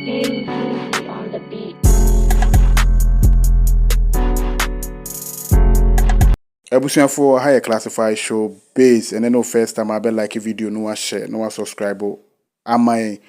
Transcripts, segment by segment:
On the beat. Ebusianfo higher classified show base and then no first time I be like a video no share no subscribe am I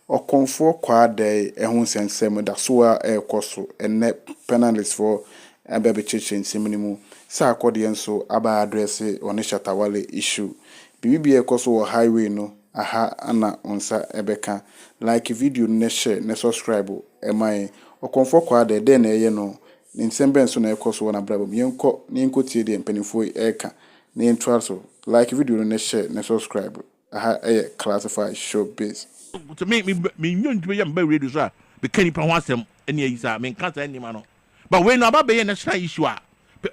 Okomfuor Kwadee ehun sensem da so a koso ene penalties for abebe cheche nsimnimu Sarkodie nso aba address one Shatawale issue bibi ekoso highway no aha ana onsa ebeka like video ne share ne subscribe am Okomfuor Kwadee den eye no Nsembe nso na ekoso na brabo yenko tie de mpanifo eka na intro so like video no share na subscribe aha classified show base to make me nyontu be yamba radio so be kan nipa ho asem ene yi sa me nka sa enima no but when no be national issue a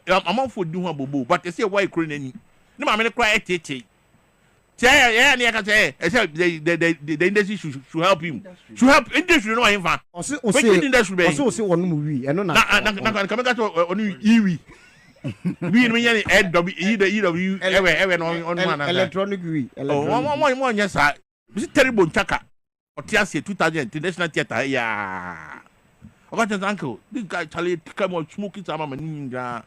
amanfo di ho abobo but say why kro nani ni ma me kra etete yeah ne ka say the industry should help him should help industry no him fa o se wonu mu wi eno na ka me ka so onu iwi we no yen EW ewe no on na electronic wi mo nya sa bi terrible ntaka otiase 2000 international theater ya oga uncle this guy Charlie come on smoking some man ninja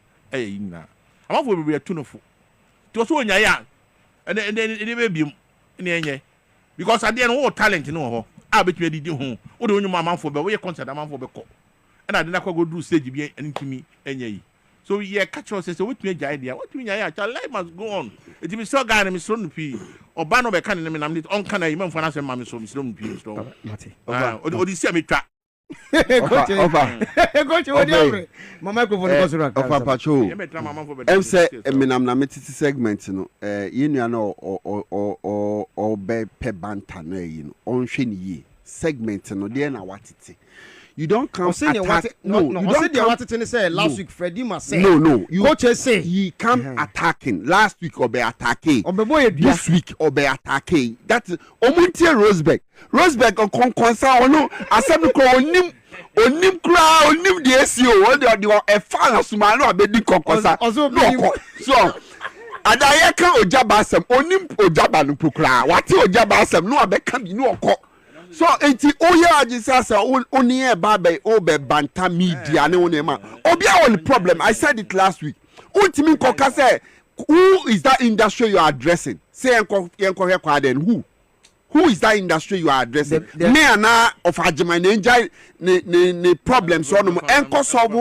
na am for be tunofo to so nya ya and be bi na enye because at the end wo talent no ho a betumi didi ho wo de onyu amanfo be wo ye concert amanfo be ko na de na kwa go do stage bi entimi enye yi so yeah catch us say what me jai dia what me nya ya life must go on it be so guy na me so no pi oba no be kan ne me nam on kan na imam fana say ma me so no pi so mate odi see me twa Goche what you my microphone go so ofa pacho em say me nam na metiti segment no ye nua no o be pe banta na yi no on hwe ni yi segment no de na watete. You don't come attack. No. You don't come. Say last week Freddie must say. No. Coach say he come attacking. Last week or be attacking. This week or be attacking. That's Omuntie Rosebeck. Rosebeck on concern or no. Asemi ko onim kra onim the SEO. What they a fan of Sumano abedi concern. No. So. Adaye kan ojabasem onim ojaba no pukra. Wati ojabasem no abeka bi no okọ. So enti oya ajisasa oni e babe obe banta media ne woni ma obia on problem. I said it last week. Ultimi koka say who is that industry you are addressing? Say enko Kwadee who is that industry you are addressing? Me ana of ajima ne problem so no enko solve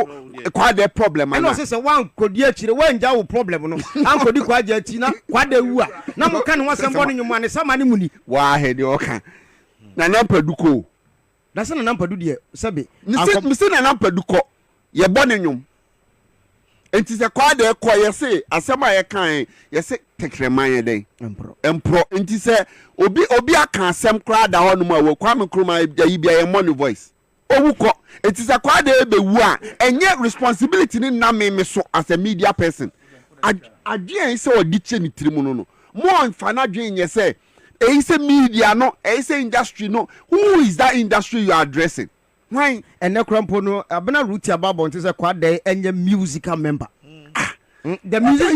Kwadee problem ana. No say one kodi akire wan ja wo problem no. An kodi Kwadee ati na Kwadee wu a. Na mo kan wasem bo no nyuma ne sama ne muni. Wa he de oka. Na nampaduko that's na nampadu de sabe misi na nampaduko ye bone nwom enti se Kwadee ko ye se asema ye kan ye se tekreman ye den empro enti se obi aka asem kra da ho no ma wo kwame kroma yi bia ye money voice owuko enti se Kwadee be wu a enye responsibility ni na me so as a media person adwen se odi che ni tirimu no mo anfana dwen ye se is a media no is a industry no who is that industry you are addressing why and na krampo no abena route ababo nti say Kwadee enye musical member the music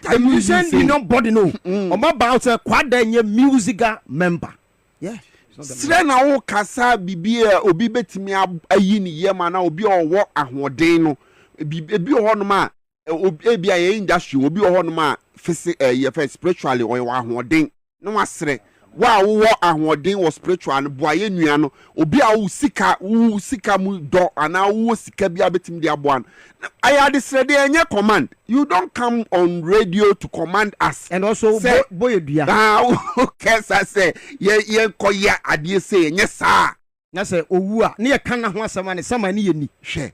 the musician do not body no about say Kwadee enye musical member yeah sire na wo kasa bibia obi betimi ayi ni yema na obi owo ahoden no ebi ho no ma ebi aye industry obi ho no ma spiritually or ahoden no wasre wa wo ahoden wo spiritual no boaye nua no obi a wo sika mu do ana wo sika bia betim dia boan aya de srede enye command. You don't come on radio to command us and also boy dua okay say ye koya ade say enye sa na say owu a ne ye kan na ho asama ne sama ne ye ni hwe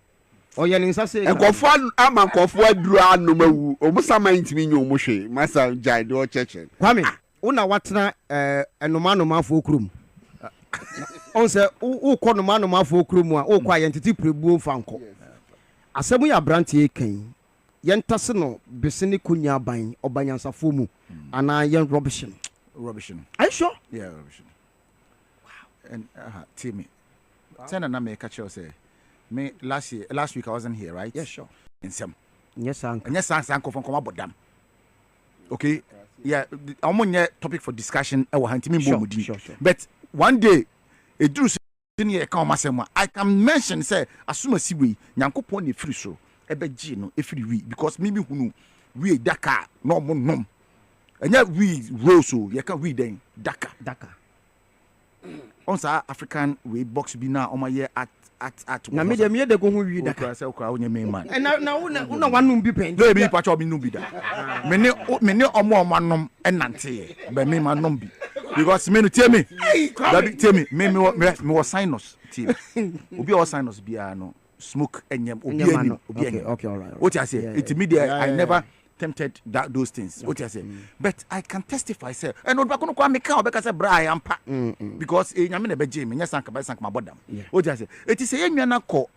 oye ne nsa say ekofo ama kofo aduru anomawu omusama ntimi nyo omuhwe masa jai do cheche kwame una watna enoma fo okrum on se u ko noma fo okrum a u ko ayentiti prebuo fanko asemu ya brantie kan yentase no besene kunya ban obanyansafo mu ana yen rubbishing are you sure? Yeah, rubbishing. Wow. And Timmy tell na me catch you say me last week I wasn't here, right? Yes, sure. In some yes uncle from come about them. Okay. Yeah, I'm on topic for discussion. Sure. But one day, it drew Senior Kamasema, I can mention, say, assume a seaway, Yankopon, a free show, a begino, a free week, because maybe who know, we Dakar, no more, no. And yet we Rosso, you can read them, Dakar. On African way box be now on my year at. Na media me de go hu wi Dakar, say, okay, onye main man. And now, una one be pain. No, be patch of me no be that. Many omo manom and nante, but me man numbi. Because me no tell me, tell me was sinus. Obi or sinus be no smoke and yam. Okay, all right. What I say, it's media. I never tempted those things. What I say, but I can testify. Say, and not back on come make because Brian pa because I mean a bed Jimmy. Yes, sank my bottom. What I say, it is a young call.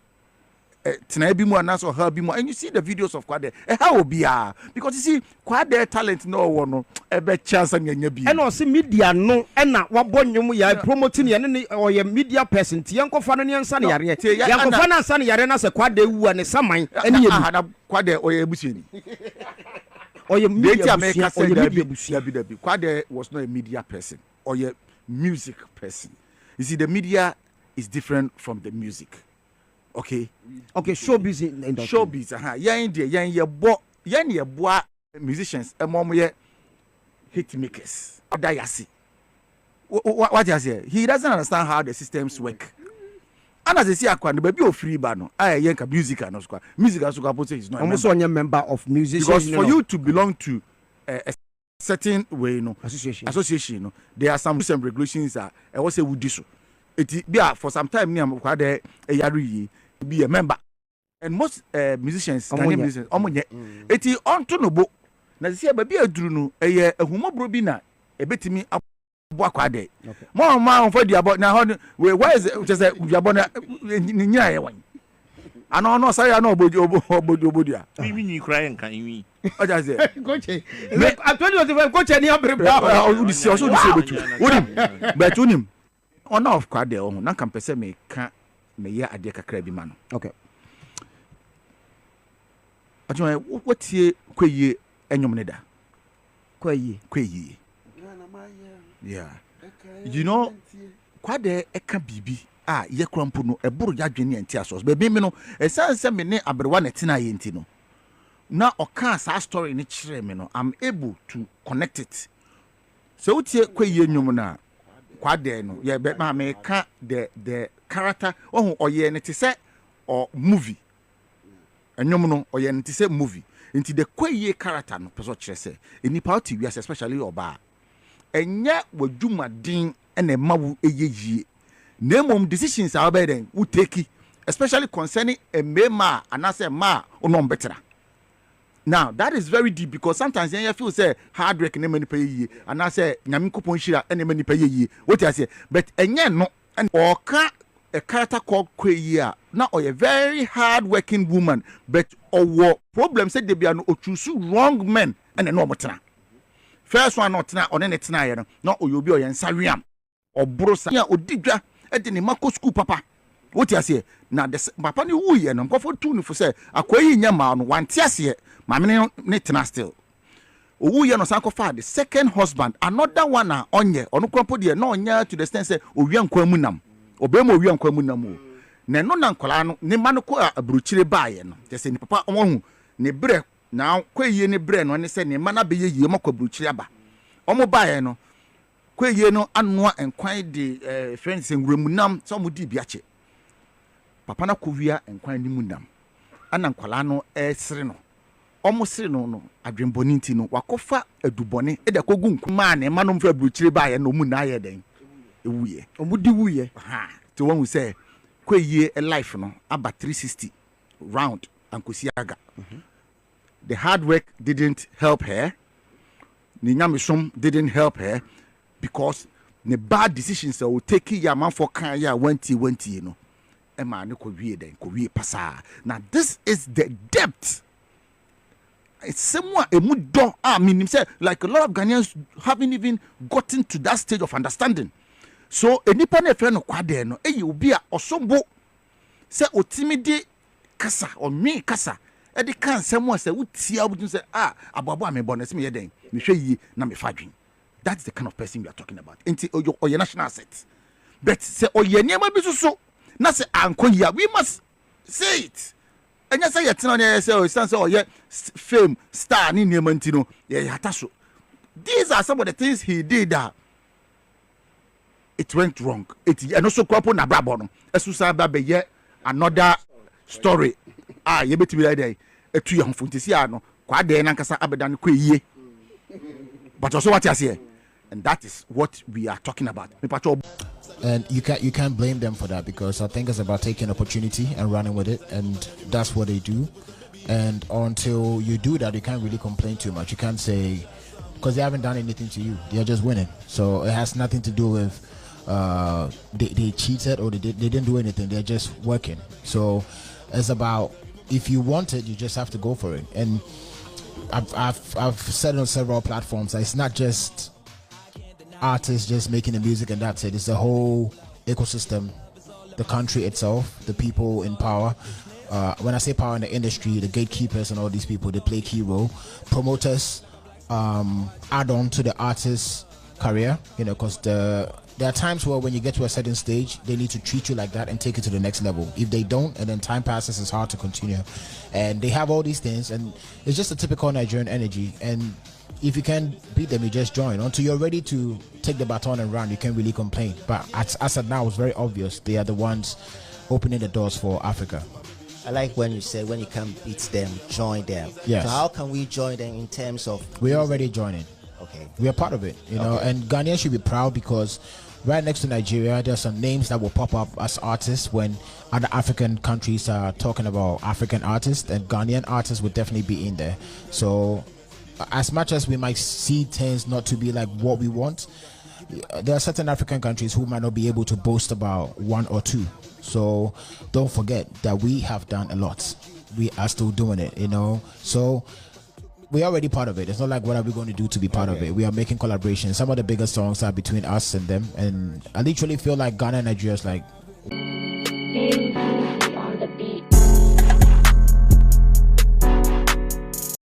Tonight be more and her be more, and you see the videos of Kwadee. How be because you see Kwadee talent no one a bad chance and and also media no and not what born you are promoting any or your media person. Yanko Fanny and Sunny Yare, Yanko Fan and Sunny Yarena as a Kwadee who and a Samai, and you had a Kwadee or a Bushini. Or your media maker said Kwadee was not a media person or your music person. You see, the media is different from the music. Okay, showbiz industry. Showbiz, yeah, boy, musicians, among ye hit makers. What you say? He doesn't understand how the systems work. And as I see, I can't be free bano. I yank music and no music as well. Is not almost one member of musicians. Because for you to belong to a certain way, association, there are some regulations that I was say would do so. It be for some time near Kwadee a yari be a member, and most musicians, it is on to no book. Now, see, baby, a drunu a humo brobina a bit me up Kwadee. More man for the about now. Where is it? Just a Yabona in one. I know, sorry, I know about Bodia. We mean you crying, can you? What I say, Coach, I told you if I coach any other, but to him. Honor of Kwadee on na kan pese me ka me ye ade kakra bi ma no. Okay. Ajo what tie kweye enyom ne da. Kweye. Yeah. You know Kwadee eka bibi ye krampo no eburu ya dwene anti asos. Be me no esanse me ne abrewa na tina ye nti no. Na oka sa story ni kire me no I'm able to connect it. So utie kweye enyom na Kwadee no yeah but me ka the character or ye ne say or movie enyom no or ye ne say movie into the kweye character no person kire say enipa oti wi especially oba enya wadwuma din ene mawu eyeyie na mom decisions are better than we take especially concerning a mema and I say ma onom betra. Now that is very deep because sometimes you feel say hard work na many pay ye and I say nyame kopon hira na many pay ye what I say but enye no and oka a character called Kwadee now or a very hard working woman but or problem say they be an choose wrong men and no betra. First one not na on any tena no oyobi or ensariam or brosa ya odidwa e de ne mako school papa what you say na the papa ni wu ye no nkofo tu ni fo say akoyi nya ma no wante ase ma me ne tena still owu ye no san kofa the second husband another one na onye ono kropo de na onya to the extent say owi ankwa mu nam obem owi ankwa mu nam o na no na nkola no ne ma no ko abruchire baaye no je say ni papa omo ne bre na Kwadee ne bre no ne say ne ma na be ye makwa abruchire aba omo baaye no Kwadee no anoa enkwan de friends enwremu nam so mo di biache papa na kovia enkwan ni mu nam ana nkola no esere no omo sere no adwemboni nti no wakofa adubone e de kogu nkuma ne ma no mfa bruchire baaye no mu na aye den ewuye omudi wuye ha to one who say Kwadee a life no aba 360 round ankosi aga the hard work didn't help her ni nyamisom didn't help her because the bad decisions that will take ya man for kan ya wenti you know ema ne ko wie pasa. Now this is the depth. It's someone a mudo mean say like a lot of Ghanaians haven't even gotten to that stage of understanding. So enipa na fe no Kwadee no e obi a osombo say otimide kasa or me kasa e de kan someone say utia obu say aboabo me bonus me yeden me hwe yi na me fadwen. That's the kind of person we are talking about. Into your national asset. but say oye niema bi so na say anko ya we must say it. And you say you tell me say oye fame star ni niema ntino ye hata so. These are some of the things he did that it went wrong. It and also kwapo na brabo no. Esusa ba be ye another story. Ye betimi like dey etu ye honfontisi ano Kwadee nankasa abedan ko yie. But also what you say, and that is what we are talking about. And you can't blame them for that, because I think it's about taking opportunity and running with it, and that's what they do. And until you do that, you can't really complain too much. You can't say, because they haven't done anything to you, they're just winning. So it has nothing to do with they cheated or they didn't do anything. They're just working. So it's about, if you want it, you just have to go for it. And I've said on several platforms that it's not just artists just making the music and that's it. It's the whole ecosystem, the country itself, the people in power. When I say power in the industry, the gatekeepers and all these people, they play a key role. Promoters add on to the artist's career, because there are times where when you get to a certain stage, they need to treat you like that and take it to the next level. If they don't, and then time passes, it's hard to continue. And they have all these things, and it's just a typical Nigerian energy. And if you can beat them, you just join. Until you're ready to take the baton and run, you can't really complain. But as of now, it's very obvious they are the ones opening the doors for Africa. I like when you said when you can beat them, join them. Yes. So how can we join them in terms of? We're already joining. Okay. We are part of it, know, and Ghanaians should be proud, because right next to Nigeria, there are some names that will pop up as artists when other African countries are talking about African artists, and Ghanaian artists would definitely be in there. So as much as we might see things not to be like what we want, there are certain African countries who might not be able to boast about one or two. So don't forget that we have done a lot. We are still doing it, So we're already part of it. It's not like what are we going to do to be part of it. We are making collaborations. Some of the biggest songs are between us and them. And I literally feel like Ghana and Nigeria is like... on the beat.